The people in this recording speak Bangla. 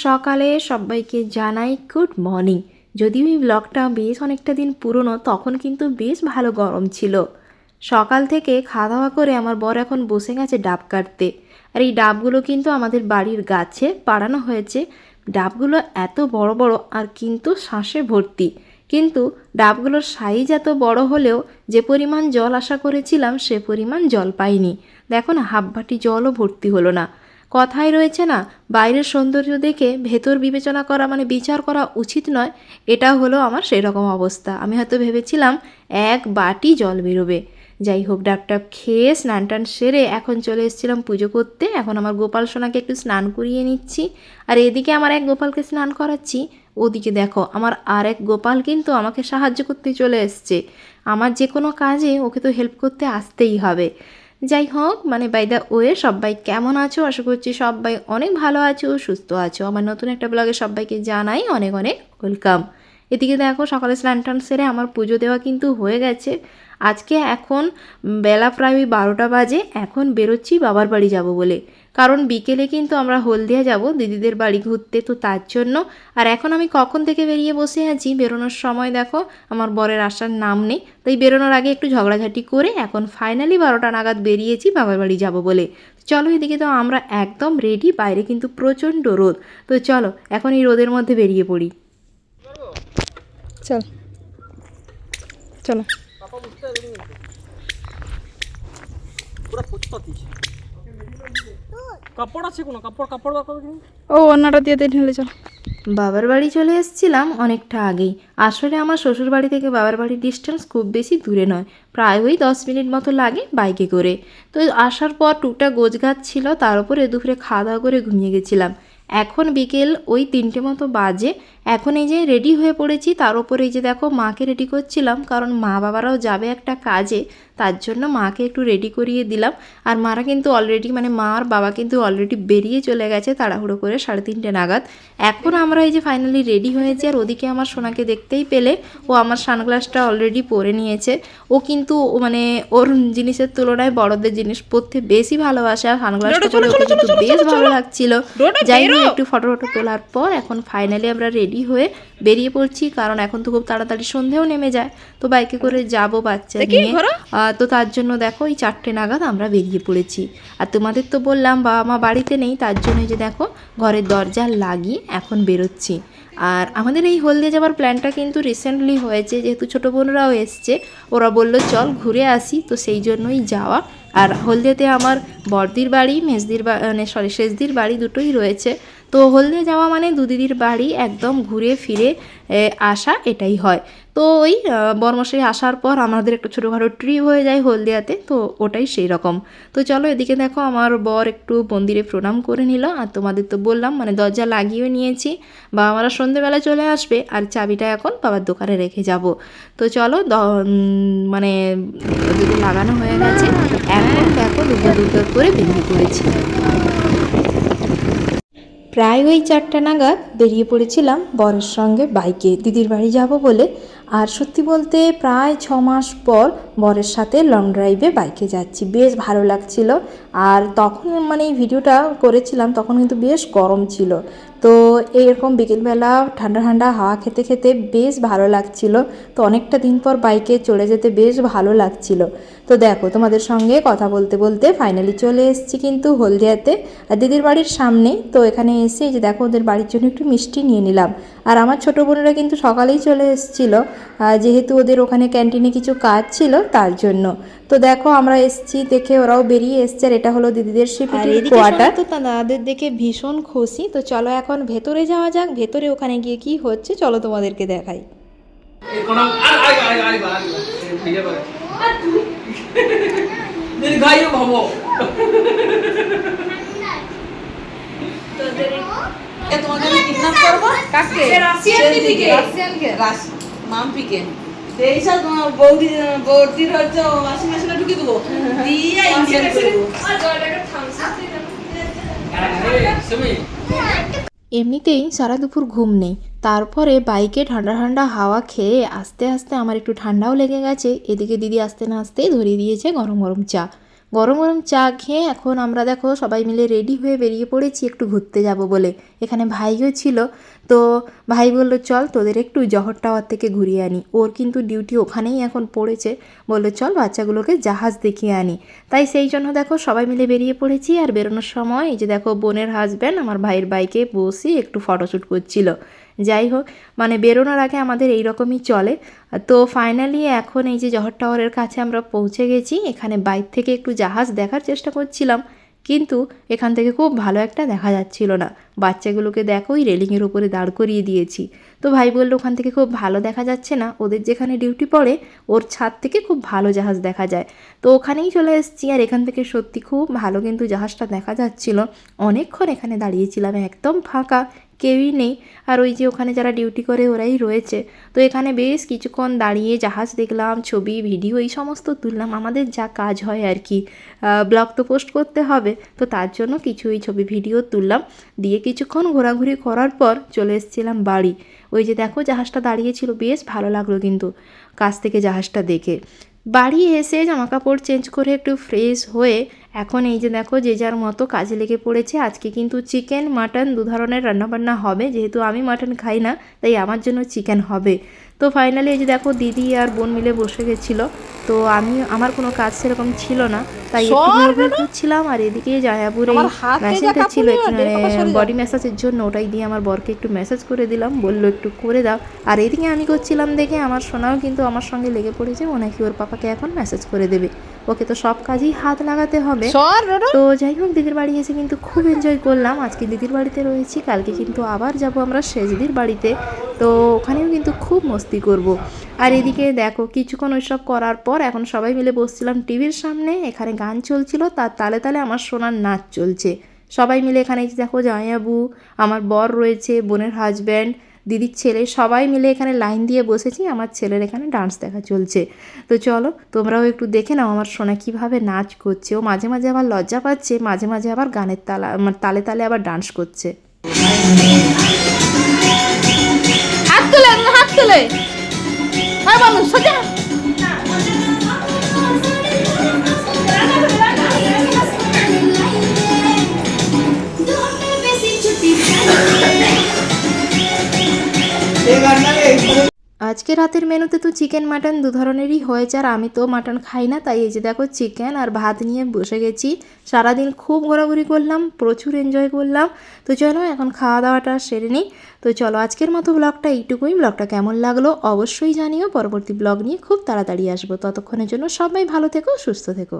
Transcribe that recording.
সকালে সবাইকে জানাই গুড মর্নিং। যদিও এই ব্লগটা বেশ অনেকটা দিন পুরনো, তখন কিন্তু বেশ ভালো গরম ছিল। সকাল থেকে খাওয়া দাওয়া করে আমার বর এখন বসে গেছে ডাব কাটতে। আর এই ডাবগুলো কিন্তু আমাদের বাড়ির গাছে পাড়ানো হয়েছে। ডাবগুলো এত বড় বড় আর কিন্তু শাঁসে ভর্তি, কিন্তু ডাবগুলোর সাইজ এত বড় হলেও যে পরিমাণ জল আশা করেছিলাম সে পরিমাণ জল পাইনি। দেখো না, হাফ বাটি জলও ভর্তি হলো না। কথাই রয়েছে না, বাইরের সৌন্দর্য দেখে ভেতর বিবেচনা করা মানে বিচার করা উচিত নয়। এটা হলো আমার সেই রকম অবস্থা। আমি হয়তো ভেবেছিলাম এক বাটি জল বেরোবে। যাই হোক, ডাব টাব খেয়ে স্নান টান সেরে এখন চলে এসেছিলাম পুজো করতে। এখন আমার গোপাল সোনাকে একটু স্নান করিয়ে নিচ্ছি, আর এদিকে আমার এক গোপালকে স্নান করাচ্ছি। ওদিকে দেখো, আমার আর এক গোপাল কিন্তু আমাকে সাহায্য করতে চলে এসছে। আমার যে কোনো কাজে ওকে তো হেল্প করতে আসতেই হবে। যাই হোক, মানে বাই দ্য ওয়ে, সবাই কেমন আছো? আশা করছি সবাই অনেক ভালো আছো, সুস্থ আছো। আমার নতুন একটা ব্লগে সবাইকে জানাই অনেক অনেক ওয়েলকাম। এদিকে দেখো, সকালে স্নান টান সেরে আমার পুজো দেওয়া কিন্তু হয়ে গেছে। আজকে এখন বেলা প্রায় 12টা বাজে। এখন বেরোচ্ছি বাবার বাড়ি যাব বলে, কারণ বিকেলে কিন্তু আমরা হলদিয়া যাব দিদিদের বাড়ি ঘুরতে, তো তার জন্য। আর এখন আমি কখন থেকে বেরিয়ে বসে আছি, বেরোনোর সময় দেখো আমার বরের আসার নাম নেই। তাই বেরোনোর আগে একটু ঝগড়াঝাটি করে এখন ফাইনালি 12টা নাগাদ বেরিয়েছি বাবার বাড়ি যাব বলে। চলো, এদিকে তো আমরা একদম রেডি। বাইরে কিন্তু প্রচণ্ড রোদ। তো চলো এখন এই রোদের মধ্যে বেরিয়ে পড়ি। চল চলো। ও অন্যটা দিয়ে ঢেলে চল। বাবার বাড়ি চলে এসেছিলাম অনেকটা আগেই। আসলে আমার শ্বশুর বাড়ি থেকে বাবার বাড়ির ডিস্টেন্স খুব বেশি দূরে নয়, প্রায় ওই 10 মিনিট মতো লাগে বাইকে করে। তো আসার পর টুকটাক গোছগাছ ছিল, তার উপরে দুপুরে খাওয়া দাওয়া করে ঘুমিয়ে গেছিলাম। এখন বিকেল ওই 3টে মতো বাজে। এখন এই যে রেডি হয়ে পড়েছি, তার উপরে এই যে দেখো মাকে রেডি করছিলাম, কারণ মা বাবারাও যাবে একটা কাজে, তার জন্য মাকে একটু রেডি করিয়ে দিলাম। আর মারা কিন্তু অলরেডি, মানে মা আর বাবা কিন্তু অলরেডি বেরিয়ে চলে গেছে তাড়াহুড়ো করে 3:30 নাগাদ। এখন আমরা এই যে ফাইনালি রেডি হয়েছি, আর ওদিকে আমার সোনাকে দেখতেই পেলে ও আমার সানগ্লাসটা অলরেডি পরে নিয়েছে। ও কিন্তু মানে ওর জিনিসের তুলনায় বড়দের জিনিস পরতে বেশি ভালোবাসে, আর সানগ্লাসটা পরে ওকে কিন্তু বেশ ভালো লাগছিল। যাই হোক, একটু ফটো তোলার পর এখন ফাইনালি আমরা রেডি হয়ে বেরিয়ে পড়ছি, কারণ এখন তো খুব তাড়াতাড়ি সন্ধেও নেমে যায়। তো বাইকে করে যাব বাচ্চা নিয়ে। তো তার জন্য দেখো এই 4টে নাগাদ আমরা বেরিয়ে পড়েছি। আর তোমাদের তো বললাম বাবা মা বাড়িতে নেই, তার জন্য যে দেখো ঘরের দরজা লাগিয়ে এখন বেরোচ্ছি। আর আমাদের এই হলদিয়া যাওয়ার প্ল্যানটা কিন্তু রিসেন্টলি হয়েছে, যেহেতু ছোটো বোনরাও এসছে, ওরা বললো চল ঘুরে আসি, তো সেই জন্যই যাওয়া। আর হলদিয়াতে আমার বড়দির বাড়ি, মেজদির মানে সেজদির বাড়ি দুটোই রয়েছে। তো হলদিয়া যাওয়া মানে দুদিদির বাড়ি একদম ঘুরে ফিরে আসা, এটাই হয়। তো ওই বরমশাই আসার পর আমাদের একটু ছোটোখাটো ট্রিপ হয়ে যায় হলদিয়াতে, তো ওটাই সেই রকম। তো চলো, এদিকে দেখো আমার বর একটু মন্দিরে প্রণাম করে নিল। আর তোমাদের তো বললাম মানে দরজা লাগিয়েও নিয়েছি, বাবা মারা সন্ধেবেলা চলে আসবে, আর চাবিটা এখন বাবার দোকানে রেখে যাব। তো চলো, মানে দুটো লাগানো হয়ে গেছে। এখন দেখো দুটো করে বেরিয়ে পড়েছি। প্রায় ওই 4টা নাগাদ বেরিয়ে পড়েছিলাম বরের সঙ্গে বাইকে দিদির বাড়ি যাব বলে। আর সত্যি বলতে প্রায় 6 মাস পর বরের সাথে লং ড্রাইভে বাইকে যাচ্ছি, বেশ ভালো লাগছিল। আর তখন মানে এই ভিডিওটা করেছিলাম তখন কিন্তু বেশ গরম ছিল। তো এরকম বিকেলবেলা ঠান্ডা ঠান্ডা হাওয়া খেতে খেতে বেশ ভালো লাগছিল। তো অনেকটা দিন পর বাইকে চলে যেতে বেশ ভালো লাগছিল। তো দেখো, তোমাদের সঙ্গে কথা বলতে বলতে ফাইনালি চলে এসেছি কিন্তু হলদিয়াতে, আর দিদির বাড়ির সামনে। তো এখানে এসে যে দেখো ওদের বাড়ির জন্য একটু মিষ্টি নিয়ে নিলাম। আর আমার ছোটো বোনেরা কিন্তু সকালেই চলে এসেছিলো, যেহেতু ওদের ওখানে ক্যান্টিনে কিছু কাজ ছিল তার জন্য। তো দেখো আমরা এসেছি দেখে ওরাও বেরিয়ে এসছে। আর এটা হলো দিদিদের শিপিটির কোয়ার্টার। তো তাদের দেখে ভীষণ খুশি। তো চলো এখন ভেতরে যাওয়া যাক, ভেতরে ওখানে গিয়ে কি হচ্ছে চলো তোমাদেরকে দেখাই। তোমাকে আমি কিডন্যাপ করবো। কাকে? রাশিয়ানকে, মাম্পিকে। এইসব বৌদির হচ্ছে ওয়াশিং মেশিনে ঢুকিয়ে দেবো, দিয়ে ইনজেকশন করবো। এমনিতেই সারা দুপুর ঘুম নেই, তারপরে বাইকে ঠান্ডা ঠান্ডা হাওয়া খেয়ে আস্তে আস্তে আমার একটু ঠান্ডাও লেগে গেছে। এদিকে দিদি আসতে না আসতেই ধরিয়ে দিয়েছে গরম গরম চা। গরম গরম চা খেয়ে এখন আমরা দেখো সবাই মিলে রেডি হয়ে বেরিয়ে পড়েছি একটু ঘুরতে যাব বলে। এখানে ভাইও ছিল, তো ভাই বললো চল তোদের একটু জহর টাওয়ার থেকে ঘুরিয়ে আনি। ওর কিন্তু ডিউটি ওখানেই এখন পড়েছে, বললো চল বাচ্চাগুলোকে জাহাজ দেখিয়ে আনি। তাই সেই জন্য দেখো সবাই মিলে বেরিয়ে পড়েছি। আর বেরোনোর সময় এই যে দেখো বোনের হাজব্যান্ড আমার ভাইয়ের বাইকে বসে একটু ফটোশ্যুট করছিল। যাই হোক, মানে বেরোনোর আগে আমাদের এই রকমই চলে। তো ফাইনালি এখন এই যে জহর টাওয়ারের কাছে আমরা পৌঁছে গেছি। এখানে বাইরে থেকে একটু জাহাজ দেখার চেষ্টা করছিলাম, কিন্তু এখান থেকে খুব ভালো একটা দেখা যাচ্ছিল না। বাচ্চাগুলোকে দেখো ওই রেলিংয়ের উপরে দাঁড় করিয়ে দিয়েছি। তো ভাই বললো ওখান থেকে খুব ভালো দেখা যাচ্ছে না, ওদের যেখানে ডিউটি পড়ে ওর ছাদ থেকে খুব ভালো জাহাজ দেখা যায়। তো ওখানেই চলে এসেছি। আর এখান থেকে সত্যি খুব ভালো কিন্তু জাহাজটা দেখা যাচ্ছিল। অনেকক্ষণ এখানে দাঁড়িয়েছিলাম, একদম ফাঁকা, কেউই নেই। আর ওই যে ওখানে যারা ডিউটি করে ওরাই রয়েছে। তো এখানে বেশ কিছুক্ষণ দাঁড়িয়ে জাহাজ দেখলাম, ছবি ভিডিও এই সমস্ত তুললাম। আমাদের যা কাজ হয় আর কি, ব্লগ তো পোস্ট করতে হবে, তো তার জন্য কিছু এই ছবি ভিডিও তুললাম। দিয়ে কিছুক্ষণ ঘোরাঘুরি করার পর চলে এসেছিলাম বাড়ি। ওই যে দেখো জাহাজটা দাঁড়িয়েছিল, বেশ ভালো লাগলো কিন্তু কাছ থেকে জাহাজটা দেখে। বাড়ি এসে জামাকাপড় চেঞ্জ করে একটু ফ্রেশ হয়ে এখন এই যে দেখো যে যার মতো কাজে লেগে পড়েছে। আজকে কিন্তু চিকেন মাটন দু ধরনের রান্নাবান্না হবে, যেহেতু আমি মাটন খাই না তাই আমার জন্য চিকেন হবে। তো ফাইনালি এই যে দেখো দিদি আর বোন মিলে বসে গেছিলো। তো আমার কোনো কাজ সেরকম ছিল না, তাই একটু ঘুরঘুর করছিলাম। আর এদিকে জায়াবুর এই মেশিনটা ছিল বডি ম্যাসাজের জন্য, ওটাই দিয়ে আমার বরকে একটু ম্যাসাজ করে দিলাম, বললো একটু করে দাও। আর এদিকে আমি করছিলাম দেখে আমার সোনাও কিন্তু আমার সঙ্গে লেগে পড়েছে, ও নাকি ওর পাপাকে এখন ম্যাসাজ করে দেবে। ওকে তো সব কাজেই হাত লাগাতে হবে। তো যাই হোক, দিদির বাড়ি এসে কিন্তু খুব এনজয় করলাম। আজকে দিদির বাড়িতে রয়েছি, কালকে কিন্তু আবার যাব আমরা সেজদির বাড়িতে। তো ওখানেও কিন্তু খুব মস্তি করব। আর এদিকে দেখো কিছুক্ষণ ওইসব করার পর এখন সবাই মিলে বসছিলাম টিভির সামনে। এখানে গান চলছিল, তার তালে তালে আমার সোনার নাচ চলছে। সবাই মিলে এখানে দেখো জামাইবাবু, আমার বর রয়েছে, বোনের হাজব্যান্ড, দিদির ছেলে, সবাই মিলে এখানে লাইন দিয়ে বসেছি। আমার ছেলের এখানে ডান্স দেখা চলছে। তো চলো তোমরাও একটু দেখে নাও আমার সোনা কীভাবে নাচ করছে। ও মাঝে মাঝে আবার লজ্জা পাচ্ছে, মাঝে মাঝে আবার গানের তালে তালে আবার ডান্স করছে। হাত তুলে হাত তুলে হ্যাঁ বলো সোজা। আজকে রাতের মেনুতে তো চিকেন মাটন দু ধরনেরই হয়েছে। আর আমি তো মাটন খাই না, তাই এই যে দেখো চিকেন আর ভাত নিয়ে বসে গেছি। সারাদিন খুব ঘোরাঘুরি করলাম, প্রচুর এনজয় করলাম। তো চলো এখন খাওয়া দাওয়াটা সেরে নিই। তো চলো আজকের মতো ব্লগটা এইটুকুই। ব্লগটা কেমন লাগলো অবশ্যই জানিও। পরবর্তী ব্লগ নিয়ে খুব তাড়াতাড়ি আসবো। ততক্ষণের জন্য সবাই ভালো থেকো, সুস্থ থেকো।